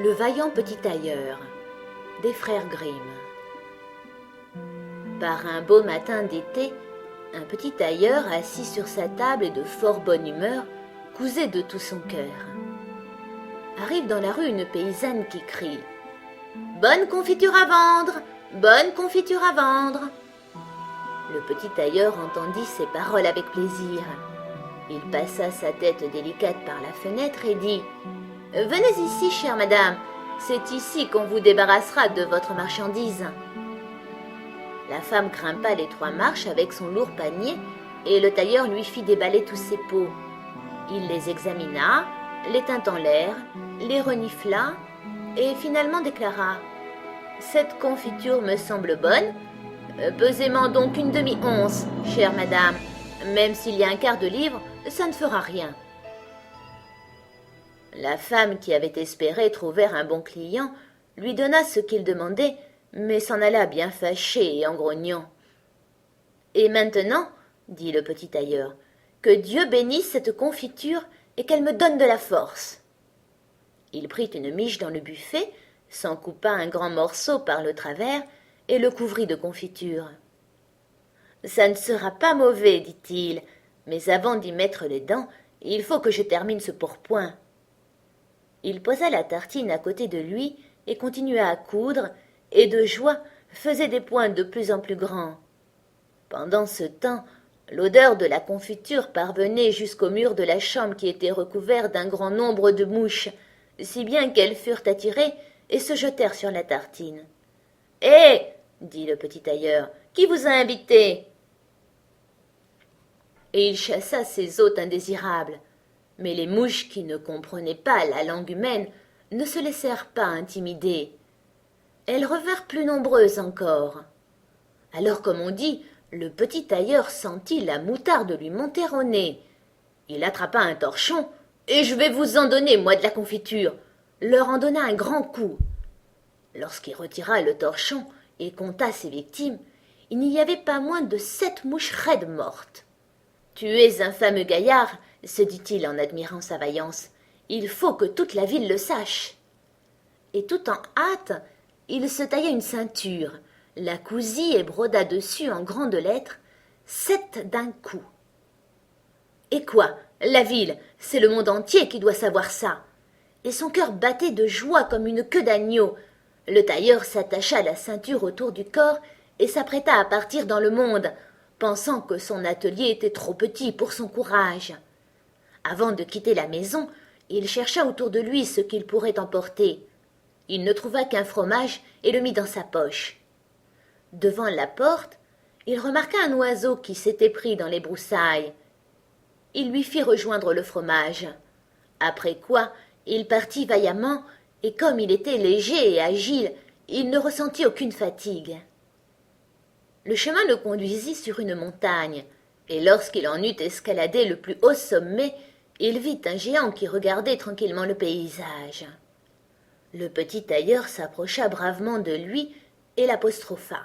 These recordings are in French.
Le vaillant petit tailleur des frères Grimm. Par un beau matin d'été, un petit tailleur assis sur sa table et de fort bonne humeur cousait de tout son cœur. Arrive dans la rue une paysanne qui crie « Bonne confiture à vendre! Bonne confiture à vendre !» Le petit tailleur entendit ces paroles avec plaisir. Il passa sa tête délicate par la fenêtre et dit « Venez ici, chère madame, c'est ici qu'on vous débarrassera de votre marchandise. » La femme grimpa les 3 marches avec son lourd panier et le tailleur lui fit déballer tous ses pots. Il les examina, les tint en l'air, les renifla et finalement déclara « Cette confiture me semble bonne. Pesez-m'en donc une demi-once, chère madame. Même s'il y a un quart de livre, ça ne fera rien. » La femme, qui avait espéré trouver un bon client, lui donna ce qu'il demandait, mais s'en alla bien fâchée et en grognant. « Et maintenant, dit le petit tailleur, que Dieu bénisse cette confiture et qu'elle me donne de la force. » Il prit une miche dans le buffet, s'en coupa un grand morceau par le travers et le couvrit de confiture. « Ça ne sera pas mauvais, dit-il, mais avant d'y mettre les dents, il faut que je termine ce pourpoint. » Il posa la tartine à côté de lui et continua à coudre, et de joie faisait des points de plus en plus grands. Pendant ce temps, l'odeur de la confiture parvenait jusqu'au mur de la chambre qui était recouvert d'un grand nombre de mouches, si bien qu'elles furent attirées et se jetèrent sur la tartine. « Hé !» dit le petit tailleur, « qui vous a invité ?» Et il chassa ces hôtes indésirables. Mais les mouches, qui ne comprenaient pas la langue humaine, ne se laissèrent pas intimider. Elles revinrent plus nombreuses encore. Alors, comme on dit, le petit tailleur sentit la moutarde lui monter au nez. Il attrapa un torchon, et je vais vous en donner, moi, de la confiture, leur en donna un grand coup. Lorsqu'il retira le torchon et compta ses victimes, il n'y avait pas moins de 7 mouches raides mortes. « Tu es un fameux gaillard, » se dit-il en admirant sa vaillance. « Il faut que toute la ville le sache. » Et tout en hâte, il se tailla une ceinture, la cousit et broda dessus en grandes lettres « 7 d'un coup ». Et quoi, la ville, c'est le monde entier qui doit savoir ça. Et son cœur battait de joie comme une queue d'agneau. Le tailleur s'attacha la ceinture autour du corps et s'apprêta à partir dans le monde, pensant que son atelier était trop petit pour son courage. Avant de quitter la maison, il chercha autour de lui ce qu'il pourrait emporter. Il ne trouva qu'un fromage et le mit dans sa poche. Devant la porte, il remarqua un oiseau qui s'était pris dans les broussailles. Il lui fit rejoindre le fromage. Après quoi, il partit vaillamment, et comme il était léger et agile, il ne ressentit aucune fatigue. Le chemin le conduisit sur une montagne, et lorsqu'il en eut escaladé le plus haut sommet, il vit un géant qui regardait tranquillement le paysage. Le petit tailleur s'approcha bravement de lui et l'apostropha.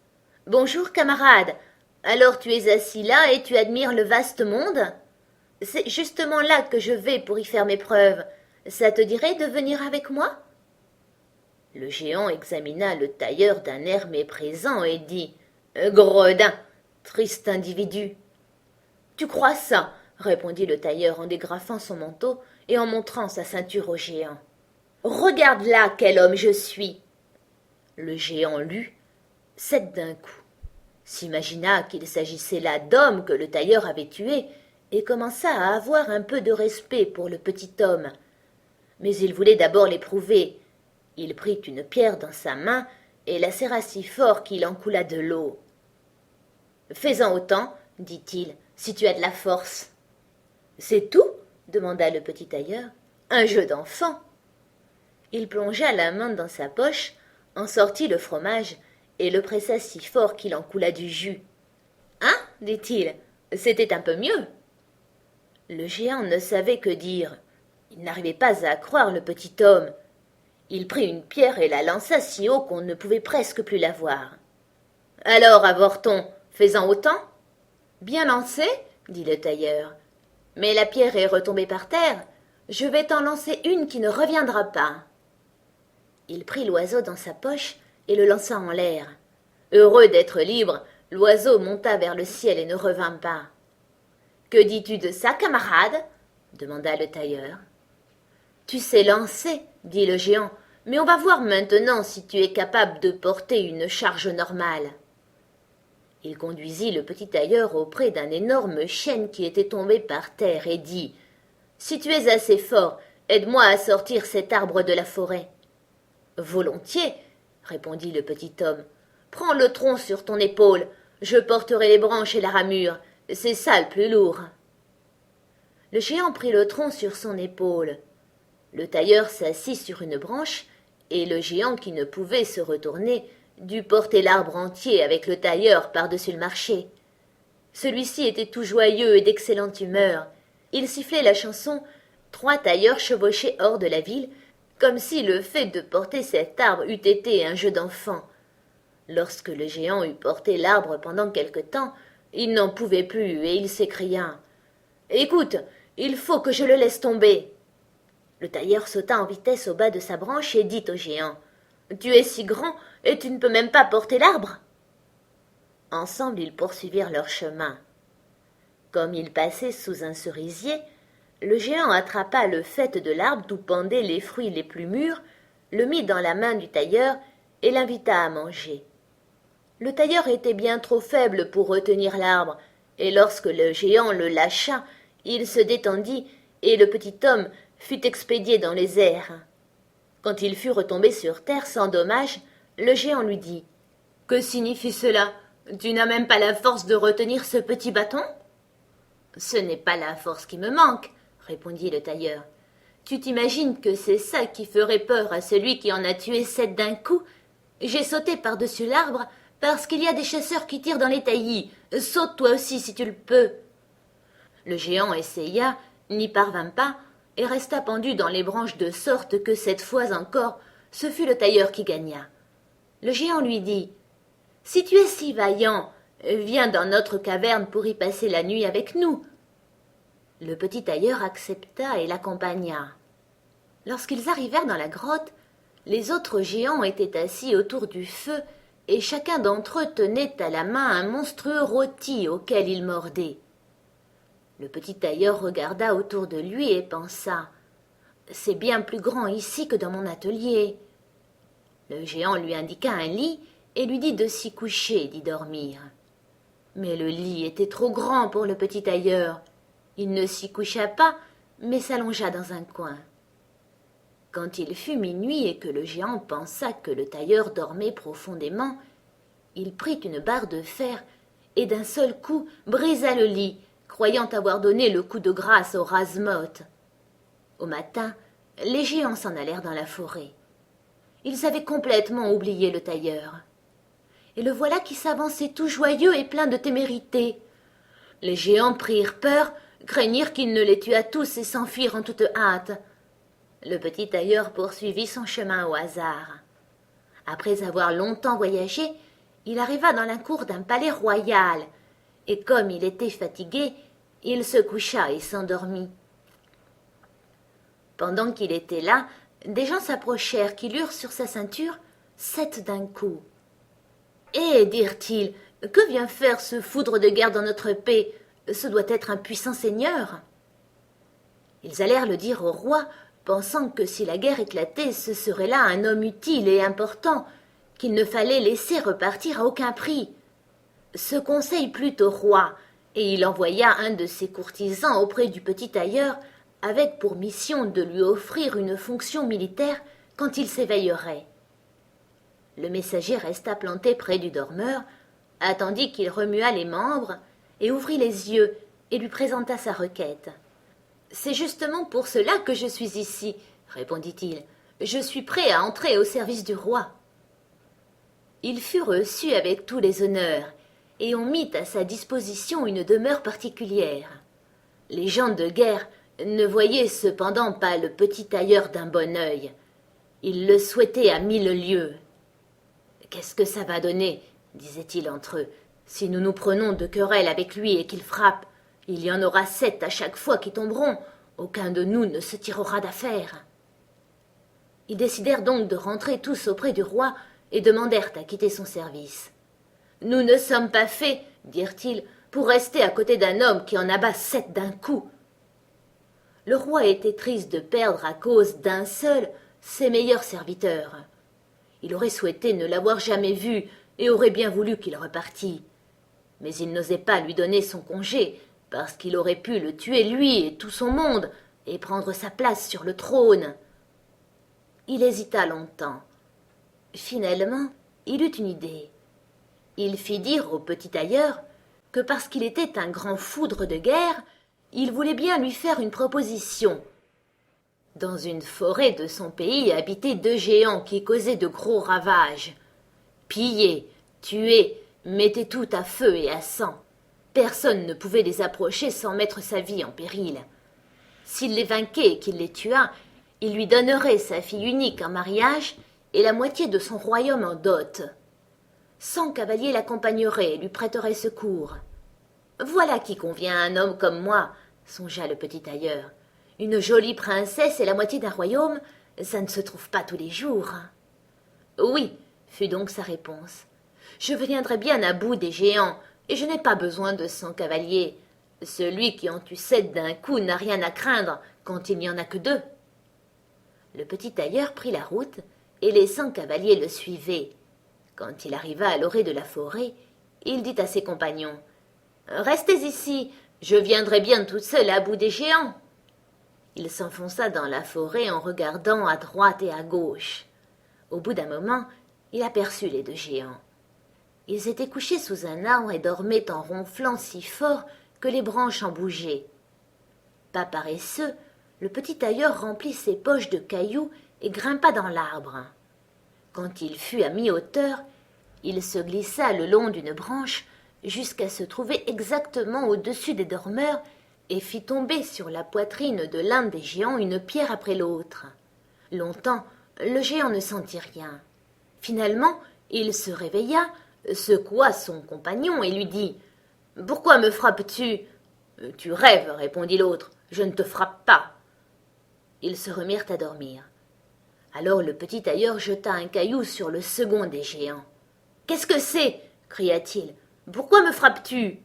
« Bonjour, camarade. Alors tu es assis là et tu admires le vaste monde ? C'est justement là que je vais pour y faire mes preuves. Ça te dirait de venir avec moi ?» Le géant examina le tailleur d'un air méprisant et dit « Gredin, triste individu !»« Tu crois ça ?» répondit le tailleur en dégrafant son manteau et en montrant sa ceinture au géant. « Regarde là quel homme je suis !» Le géant lut « 7 d'un coup », s'imagina qu'il s'agissait là d'hommes que le tailleur avait tués et commença à avoir un peu de respect pour le petit homme. Mais il voulait d'abord l'éprouver. Il prit une pierre dans sa main et la serra si fort qu'il en coula de l'eau. « Fais-en autant, dit-il, si tu as de la force. »« C'est tout ?» demanda le petit tailleur. « Un jeu d'enfant. » Il plongea la main dans sa poche, en sortit le fromage et le pressa si fort qu'il en coula du jus. « Hein ?» dit-il, « c'était un peu mieux. » Le géant ne savait que dire. Il n'arrivait pas à croire le petit homme. Il prit une pierre et la lança si haut qu'on ne pouvait presque plus la voir. « Alors, avorton, fais-en autant. »« Bien lancé, » dit le tailleur. « Mais la pierre est retombée par terre. Je vais t'en lancer une qui ne reviendra pas. » Il prit l'oiseau dans sa poche et le lança en l'air. Heureux d'être libre, l'oiseau monta vers le ciel et ne revint pas. « Que dis-tu de ça, camarade » demanda le tailleur. « Tu sais lancer, dit le géant, mais on va voir maintenant si tu es capable de porter une charge normale. » Il conduisit le petit tailleur auprès d'un énorme chêne qui était tombé par terre et dit « Si tu es assez fort, aide-moi à sortir cet arbre de la forêt. »« Volontiers, » répondit le petit homme. « Prends le tronc sur ton épaule, je porterai les branches et la ramure, c'est ça le plus lourd. » Le géant prit le tronc sur son épaule. Le tailleur s'assit sur une branche, et le géant, qui ne pouvait se retourner, dut porter l'arbre entier avec le tailleur par-dessus le marché. Celui-ci était tout joyeux et d'excellente humeur. Il sifflait la chanson « Trois tailleurs chevauchés hors de la ville », comme si le fait de porter cet arbre eût été un jeu d'enfant. Lorsque le géant eut porté l'arbre pendant quelque temps, il n'en pouvait plus et il s'écria « Écoute, il faut que je le laisse tomber. » Le tailleur sauta en vitesse au bas de sa branche et dit au géant « Tu es si grand et tu ne peux même pas porter l'arbre ?» Ensemble ils poursuivirent leur chemin. Comme ils passaient sous un cerisier, le géant attrapa le faîte de l'arbre d'où pendaient les fruits les plus mûrs, le mit dans la main du tailleur et l'invita à manger. Le tailleur était bien trop faible pour retenir l'arbre, et lorsque le géant le lâcha, il se détendit, et le petit homme fut expédié dans les airs. Quand il fut retombé sur terre sans dommage, le géant lui dit « Que signifie cela? Tu n'as même pas la force de retenir ce petit bâton ?»« Ce n'est pas la force qui me manque, » répondit le tailleur. « Tu t'imagines que c'est ça qui ferait peur à celui qui en a tué 7 d'un coup? J'ai sauté par-dessus l'arbre parce qu'il y a des chasseurs qui tirent dans les taillis. Saute toi aussi si tu le peux. » Le géant essaya, n'y parvint pas, et resta pendu dans les branches de sorte que cette fois encore, ce fut le tailleur qui gagna. Le géant lui dit « Si tu es si vaillant, viens dans notre caverne pour y passer la nuit avec nous. » Le petit tailleur accepta et l'accompagna. Lorsqu'ils arrivèrent dans la grotte, les autres géants étaient assis autour du feu, et chacun d'entre eux tenait à la main un monstrueux rôti auquel il mordait. Le petit tailleur regarda autour de lui et pensa « C'est bien plus grand ici que dans mon atelier. » Le géant lui indiqua un lit et lui dit de s'y coucher et d'y dormir. Mais le lit était trop grand pour le petit tailleur. Il ne s'y coucha pas, mais s'allongea dans un coin. Quand il fut minuit et que le géant pensa que le tailleur dormait profondément, il prit une barre de fer et d'un seul coup brisa le lit, croyant avoir donné le coup de grâce au rase-motte. Au matin, les géants s'en allèrent dans la forêt. Ils avaient complètement oublié le tailleur. Et le voilà qui s'avançait tout joyeux et plein de témérité. Les géants prirent peur, craignirent qu'il ne les tuât tous et s'enfuirent en toute hâte. Le petit tailleur poursuivit son chemin au hasard. Après avoir longtemps voyagé, il arriva dans la cour d'un palais royal, et comme il était fatigué, il se coucha et s'endormit. Pendant qu'il était là, des gens s'approchèrent qui lurent sur sa ceinture 7 d'un coup. « Eh, dirent-ils, que vient faire ce foudre de guerre dans notre paix? Ce doit être un puissant seigneur. » Ils allèrent le dire au roi, pensant que si la guerre éclatait, ce serait là un homme utile et important, qu'il ne fallait laisser repartir à aucun prix. Ce conseil plut au roi, et il envoya un de ses courtisans auprès du petit tailleur, avec pour mission de lui offrir une fonction militaire quand il s'éveillerait. Le messager resta planté près du dormeur, attendit qu'il remuât les membres, et ouvrit les yeux, et lui présenta sa requête. « C'est justement pour cela que je suis ici, » répondit-il. « Je suis prêt à entrer au service du roi. » Il fut reçu avec tous les honneurs, et on mit à sa disposition une demeure particulière. Les gens de guerre ne voyaient cependant pas le petit tailleur d'un bon œil. Ils le souhaitaient à 1000 lieues. « Qu'est-ce que ça va donner, disaient-ils entre eux, si nous nous prenons de querelle avec lui et qu'il frappe? Il y en aura 7 à chaque fois qui tomberont. Aucun de nous ne se tirera d'affaire. » Ils décidèrent donc de rentrer tous auprès du roi et demandèrent à quitter son service. « Nous ne sommes pas faits, dirent-ils, pour rester à côté d'un homme qui en abat 7 d'un coup. » Le roi était triste de perdre à cause d'un seul ses meilleurs serviteurs. Il aurait souhaité ne l'avoir jamais vu et aurait bien voulu qu'il repartît. Mais il n'osait pas lui donner son congé, parce qu'il aurait pu le tuer lui et tout son monde, et prendre sa place sur le trône. Il hésita longtemps. Finalement, il eut une idée. Il fit dire au petit tailleur que parce qu'il était un grand foudre de guerre, il voulait bien lui faire une proposition. Dans une forêt de son pays habitaient 2 géants qui causaient de gros ravages. Pillaient, tuaient, mettaient tout à feu et à sang. Personne ne pouvait les approcher sans mettre sa vie en péril. S'il les vainquait et qu'il les tuât, il lui donnerait sa fille unique en mariage et la moitié de son royaume en dot. 100 cavaliers l'accompagneraient et lui prêteraient secours. Voilà qui convient à un homme comme moi, songea le petit tailleur. Une jolie princesse et la moitié d'un royaume, ça ne se trouve pas tous les jours. Oui, fut donc sa réponse. Je viendrai bien à bout des géants, et je n'ai pas besoin de 100 cavaliers. Celui qui en tue 7 d'un coup n'a rien à craindre quand il n'y en a que 2. Le petit tailleur prit la route, et les 100 cavaliers le suivaient. Quand il arriva à l'orée de la forêt, il dit à ses compagnons « Restez ici, je viendrai bien tout seul à bout des géants. » Il s'enfonça dans la forêt en regardant à droite et à gauche. Au bout d'un moment, il aperçut les 2 géants. Ils étaient couchés sous un arbre et dormaient en ronflant si fort que les branches en bougeaient. Pas paresseux, le petit tailleur remplit ses poches de cailloux et grimpa dans l'arbre. Quand il fut à mi-hauteur, il se glissa le long d'une branche jusqu'à se trouver exactement au-dessus des dormeurs et fit tomber sur la poitrine de l'un des géants une pierre après l'autre. Longtemps, le géant ne sentit rien. Finalement, il se réveilla, secoua son compagnon et lui dit « Pourquoi me frappes-tu » ?»« Tu rêves, répondit l'autre, je ne te frappe pas. » Ils se remirent à dormir. Alors le petit tailleur jeta un caillou sur le second des géants. « Qu'est-ce que c'est » cria-t-il. « Pourquoi me frappes-tu » ?»«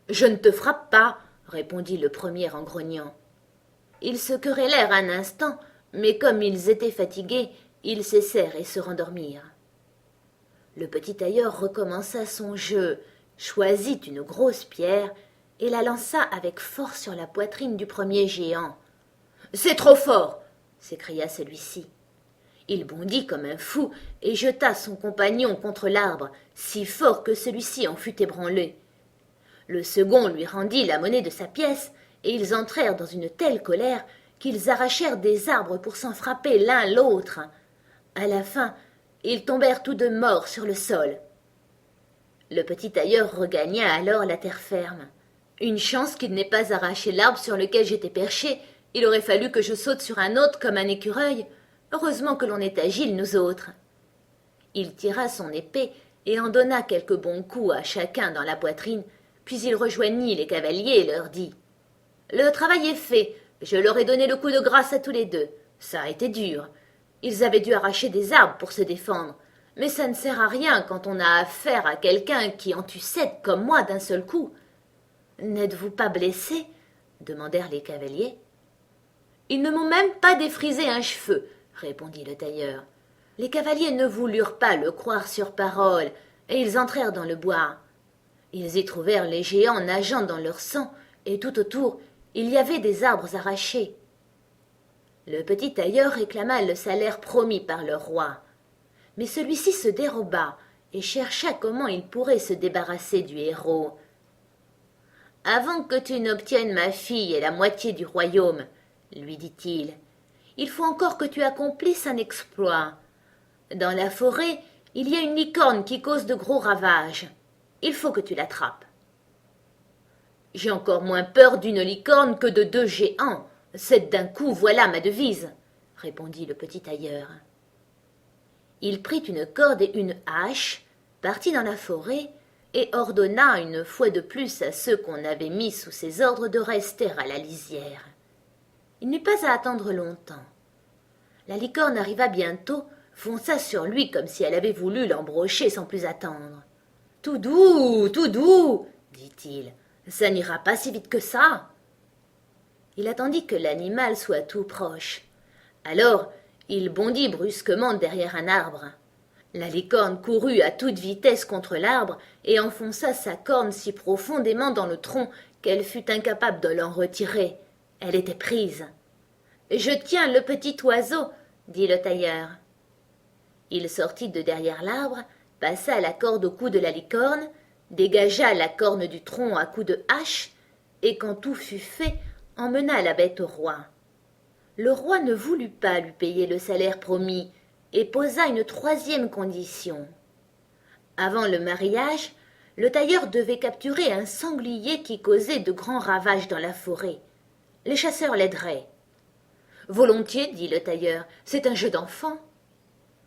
Je ne te frappe pas, » répondit le premier en grognant. Ils se querellèrent un instant, mais comme ils étaient fatigués, ils cessèrent et se rendormirent. Le petit tailleur recommença son jeu, choisit une grosse pierre et la lança avec force sur la poitrine du premier géant. « C'est trop fort !» s'écria celui-ci. Il bondit comme un fou et jeta son compagnon contre l'arbre, si fort que celui-ci en fut ébranlé. Le second lui rendit la monnaie de sa pièce, et ils entrèrent dans une telle colère qu'ils arrachèrent des arbres pour s'en frapper l'un l'autre. À la fin, ils tombèrent tous 2 morts sur le sol. Le petit tailleur regagna alors la terre ferme. « Une chance qu'il n'ait pas arraché l'arbre sur lequel j'étais perché. Il aurait fallu que je saute sur un autre comme un écureuil. Heureusement que l'on est agiles, nous autres. » Il tira son épée et en donna quelques bons coups à chacun dans la poitrine, puis il rejoignit les cavaliers et leur dit « Le travail est fait, je leur ai donné le coup de grâce à tous les 2. Ça a été dur. Ils avaient dû arracher des arbres pour se défendre, mais ça ne sert à rien quand on a affaire à quelqu'un qui en tue 7 comme moi d'un seul coup. »« N'êtes-vous pas blessé ?» demandèrent les cavaliers. « Ils ne m'ont même pas défrisé un cheveu, » répondit le tailleur. Les cavaliers ne voulurent pas le croire sur parole, et ils entrèrent dans le bois. Ils y trouvèrent les géants nageant dans leur sang, et tout autour, il y avait des arbres arrachés. Le petit tailleur réclama le salaire promis par le roi. Mais celui-ci se déroba et chercha comment il pourrait se débarrasser du héros. « Avant que tu n'obtiennes ma fille et la moitié du royaume, lui dit-il, il faut encore que tu accomplisses un exploit. Dans la forêt, il y a une licorne qui cause de gros ravages. Il faut que tu l'attrapes. »« J'ai encore moins peur d'une licorne que de 2 géants. 7 d'un coup, voilà ma devise, » répondit le petit tailleur. Il prit une corde et une hache, partit dans la forêt et ordonna une fois de plus à ceux qu'on avait mis sous ses ordres de rester à la lisière. Il n'eut pas à attendre longtemps. La licorne arriva bientôt, fonça sur lui comme si elle avait voulu l'embrocher sans plus attendre. « Tout doux, dit-il, ça n'ira pas si vite que ça. » Il attendit que l'animal soit tout proche. Alors, il bondit brusquement derrière un arbre. La licorne courut à toute vitesse contre l'arbre et enfonça sa corne si profondément dans le tronc qu'elle fut incapable de l'en retirer. Elle était prise. « Je tiens le petit oiseau, » dit le tailleur. Il sortit de derrière l'arbre, passa la corde au cou de la licorne, dégagea la corne du tronc à coups de hache, et quand tout fut fait, emmena la bête au roi. Le roi ne voulut pas lui payer le salaire promis, et posa une troisième condition. Avant le mariage, le tailleur devait capturer un sanglier qui causait de grands ravages dans la forêt. Les chasseurs l'aideraient. « Volontiers, dit le tailleur, c'est un jeu d'enfant. »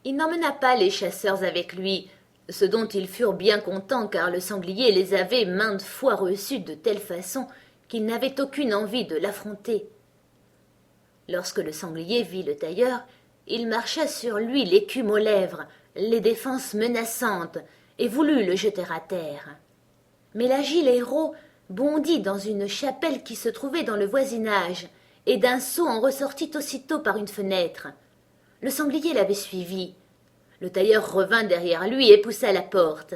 Il n'emmena pas les chasseurs avec lui, ce dont ils furent bien contents car le sanglier les avait maintes fois reçus de telle façon qu'ils n'avaient aucune envie de l'affronter. Lorsque le sanglier vit le tailleur, il marcha sur lui l'écume aux lèvres, les défenses menaçantes, et voulut le jeter à terre. Mais l'agile héros bondit dans une chapelle qui se trouvait dans le voisinage, et d'un saut en ressortit aussitôt par une fenêtre. Le sanglier l'avait suivi. Le tailleur revint derrière lui et poussa la porte.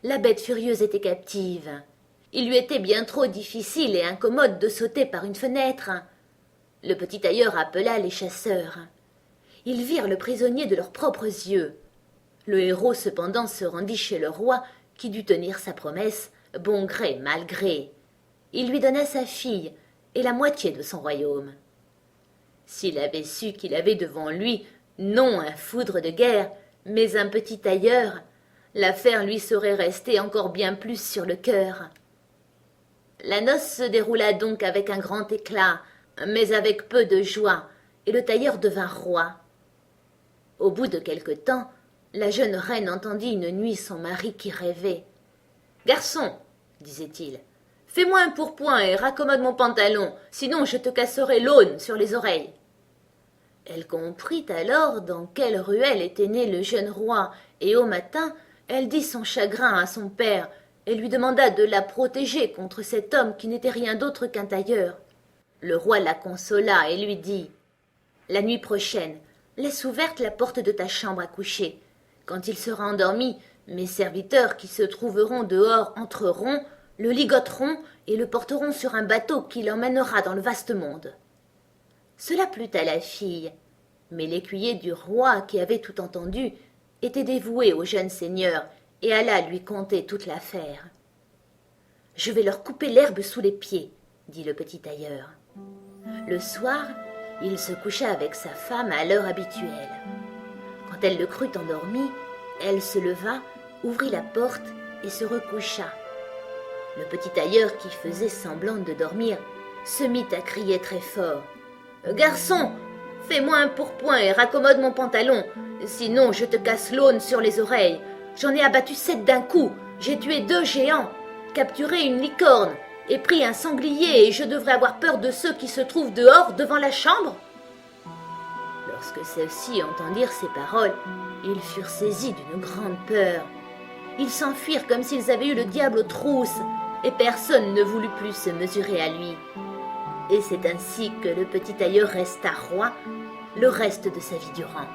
La bête furieuse était captive. Il lui était bien trop difficile et incommode de sauter par une fenêtre. Le petit tailleur appela les chasseurs. Ils virent le prisonnier de leurs propres yeux. Le héros cependant se rendit chez le roi, qui dut tenir sa promesse, bon gré mal gré. Il lui donna sa fille et la moitié de son royaume. S'il avait su qu'il avait devant lui non un foudre de guerre, mais un petit tailleur, l'affaire lui serait restée encore bien plus sur le cœur. La noce se déroula donc avec un grand éclat, mais avec peu de joie, et le tailleur devint roi. Au bout de quelque temps, la jeune reine entendit une nuit son mari qui rêvait. « Garçon, disait-il, fais-moi un pourpoint et raccommode mon pantalon, sinon je te casserai l'aune sur les oreilles. » Elle comprit alors dans quelle ruelle était né le jeune roi, et au matin, elle dit son chagrin à son père, et lui demanda de la protéger contre cet homme qui n'était rien d'autre qu'un tailleur. Le roi la consola et lui dit « La nuit prochaine, laisse ouverte la porte de ta chambre à coucher. Quand il sera endormi, mes serviteurs qui se trouveront dehors entreront, le ligoteront et le porteront sur un bateau qui l'emmènera dans le vaste monde. » Cela plut à la fille, mais l'écuyer du roi, qui avait tout entendu, était dévoué au jeune seigneur et alla lui conter toute l'affaire. « Je vais leur couper l'herbe sous les pieds, » dit le petit tailleur. Le soir, il se coucha avec sa femme à l'heure habituelle. Quand elle le crut endormi, elle se leva, ouvrit la porte et se recoucha. Le petit tailleur, qui faisait semblant de dormir, se mit à crier très fort. « Garçon, fais-moi un pourpoint et raccommode mon pantalon, sinon je te casse l'aune sur les oreilles. J'en ai abattu 7 d'un coup, j'ai tué 2 géants, capturé une licorne et pris un sanglier, et je devrais avoir peur de ceux qui se trouvent dehors devant la chambre. » Lorsque ceux-ci entendirent ces paroles, ils furent saisis d'une grande peur. Ils s'enfuirent comme s'ils avaient eu le diable aux trousses, et personne ne voulut plus se mesurer à lui. Et c'est ainsi que le petit tailleur resta roi le reste de sa vie durant.